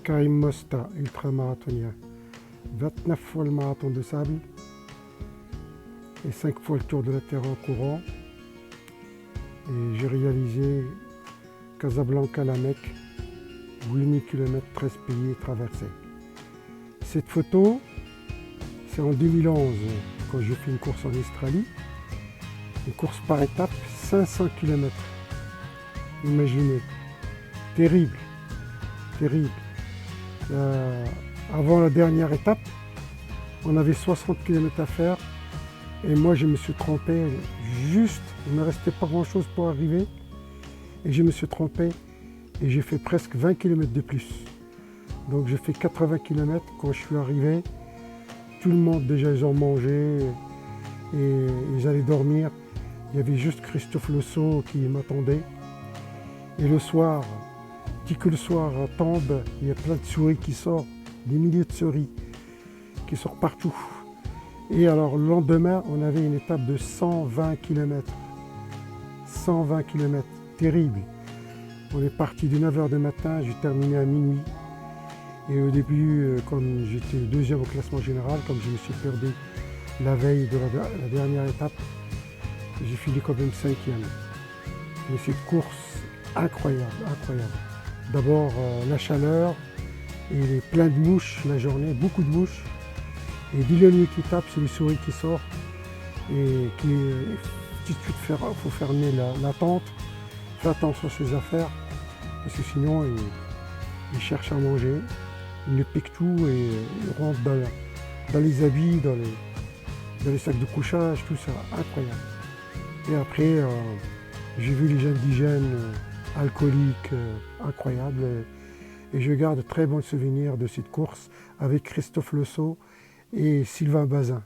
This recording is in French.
Karim Mosta, ultramarathonien. 29 fois le marathon de sable et 5 fois le tour de la Terre en courant. Et j'ai réalisé Casablanca-La Mecque, 8000 km, 13 pays traversés. Cette photo, c'est en 2011, quand j'ai fait une course en Australie. Une course par étape, 500 km. Imaginez, terrible, terrible. Avant la dernière étape, on avait 60 km à faire et moi je me suis trompé juste, il ne me restait pas grand chose pour arriver et je me suis trompé et j'ai fait presque 20 km de plus. Donc j'ai fait 80 km. Quand je suis arrivé, tout le monde déjà ils ont mangé et ils allaient dormir. Il y avait juste Christophe Lesault qui m'attendait. Et le soir, dès que le soir tombe, il y a plein de souris qui sortent, des milliers de souris qui sortent partout. Et alors le lendemain, on avait une étape de 120 km. 120 km, terrible. On est parti de 9h du matin, j'ai terminé à minuit. Et au début, comme j'étais deuxième au classement général, comme je me suis perdu la veille de la dernière étape, j'ai fini quand même 5e. Mais cette course, incroyable, incroyable. D'abord la chaleur et plein de mouches la journée, beaucoup de mouches. Et dès la nuit qui tape, c'est les souris qui sortent et qui tout de suite faut fermer la tente, faire attention à ses affaires, parce que sinon ils cherchent à manger, ils les piquent tout et ils rentrent dans les habits, dans les sacs de couchage, tout ça, incroyable. Et après, j'ai vu les indigènes alcooliques incroyables et je garde de très bons souvenirs de cette course avec Christophe Lesault et Sylvain Bazin.